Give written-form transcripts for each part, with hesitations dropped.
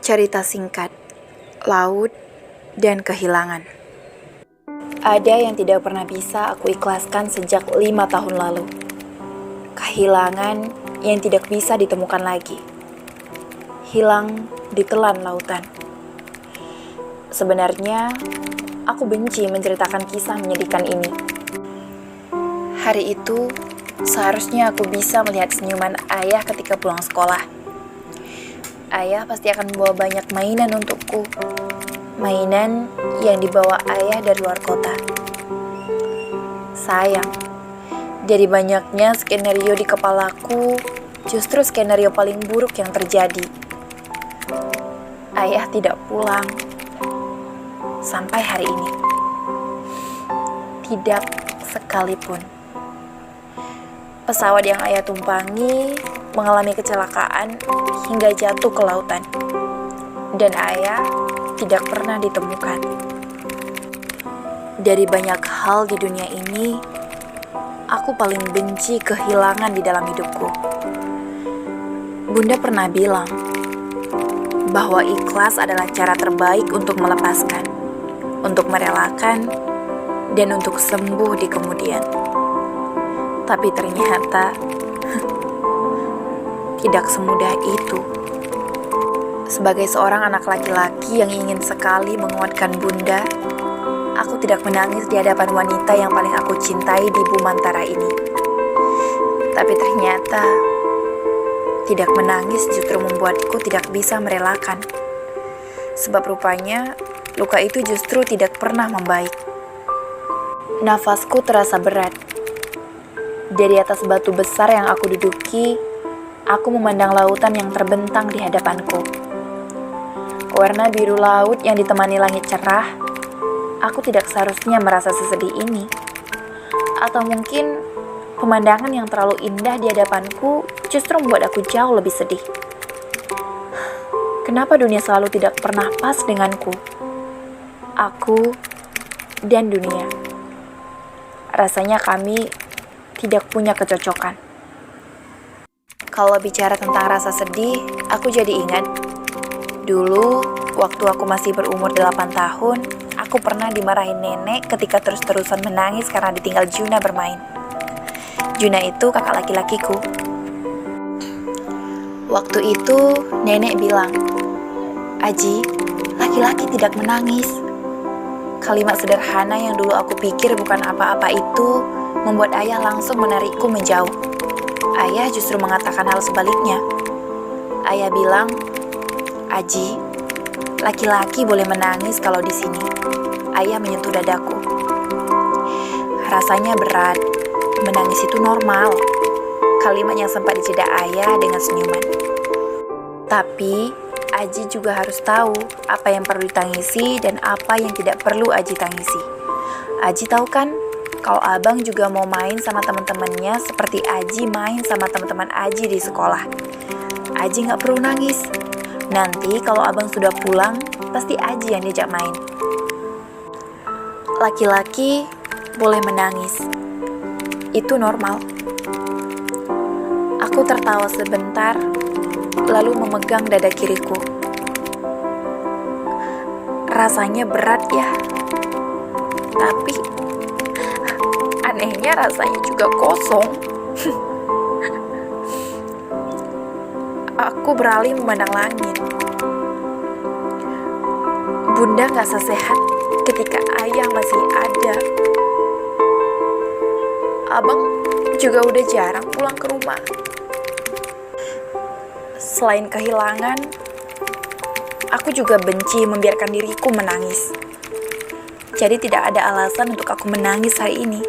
Cerita singkat, laut, dan kehilangan. Ada yang tidak pernah bisa aku ikhlaskan sejak 5 tahun lalu. Kehilangan yang tidak bisa ditemukan lagi. Hilang ditelan lautan. Sebenarnya, aku benci menceritakan kisah menyedihkan ini. Hari itu, seharusnya aku bisa melihat senyuman ayah ketika pulang sekolah. Ayah pasti akan membawa banyak mainan untukku. Mainan yang dibawa ayah dari luar kota. Sayang, dari banyaknya skenario di kepalaku, justru skenario paling buruk yang terjadi. Ayah tidak pulang sampai hari ini. Tidak sekalipun. Pesawat yang ayah tumpangi mengalami kecelakaan hingga jatuh ke lautan. Dan ayah tidak pernah ditemukan. Dari banyak hal di dunia ini, aku paling benci kehilangan di dalam hidupku. Bunda pernah bilang bahwa ikhlas adalah cara terbaik untuk melepaskan, untuk merelakan, dan untuk sembuh di kemudian. Tapi ternyata tidak semudah itu. Sebagai seorang anak laki-laki yang ingin sekali menguatkan Bunda, aku tidak menangis di hadapan wanita yang paling aku cintai di Bumantara ini. Tapi ternyata, tidak menangis justru membuatku tidak bisa merelakan. Sebab rupanya, luka itu justru tidak pernah membaik. Nafasku terasa berat. Dari atas batu besar yang aku duduki, aku memandang lautan yang terbentang di hadapanku. Warna biru laut yang ditemani langit cerah, aku tidak seharusnya merasa sesedih ini. Atau mungkin pemandangan yang terlalu indah di hadapanku justru membuat aku jauh lebih sedih. Kenapa dunia selalu tidak pernah pas denganku? Aku dan dunia. Rasanya kami tidak punya kecocokan. Kalau bicara tentang rasa sedih, aku jadi ingat. Dulu, waktu aku masih berumur 8 tahun, aku pernah dimarahin nenek ketika terus-terusan menangis karena ditinggal Juna bermain. Juna itu kakak laki-lakiku. Waktu itu, nenek bilang, "Aji, laki-laki tidak menangis." Kalimat sederhana yang dulu aku pikir bukan apa-apa itu membuat ayah langsung menarikku menjauh. Ayah justru mengatakan hal sebaliknya. Ayah bilang, "Aji, laki-laki boleh menangis kalau di sini." Ayah menyentuh dadaku. Rasanya berat. Menangis itu normal. Kalimat yang sempat dijeda ayah dengan senyuman. Tapi, Aji juga harus tahu apa yang perlu ditangisi dan apa yang tidak perlu Aji tangisi. Aji tahu kan? Kalau abang juga mau main sama teman-temannya seperti Aji main sama teman-teman Aji di sekolah. Aji gak perlu nangis. Nanti kalau abang sudah pulang, pasti Aji yang diajak main. Laki-laki boleh menangis. Itu normal. Aku tertawa sebentar, lalu memegang dada kiriku. Rasanya berat ya. Tapi anehnya rasanya juga kosong. Aku beralih memandang langit. Bunda gak sesehat ketika ayah masih ada. Abang juga udah jarang pulang ke rumah. Selain kehilangan, aku juga benci membiarkan diriku menangis. Jadi tidak ada alasan untuk aku menangis hari ini.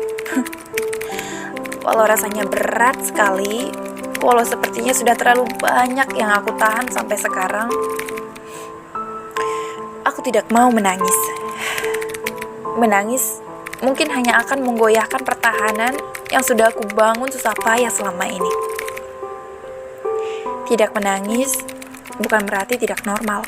Walau rasanya berat sekali, walau sepertinya sudah terlalu banyak yang aku tahan sampai sekarang, aku tidak mau menangis. Menangis mungkin hanya akan menggoyahkan pertahanan yang sudah aku bangun susah payah selama ini. Tidak menangis bukan berarti tidak normal.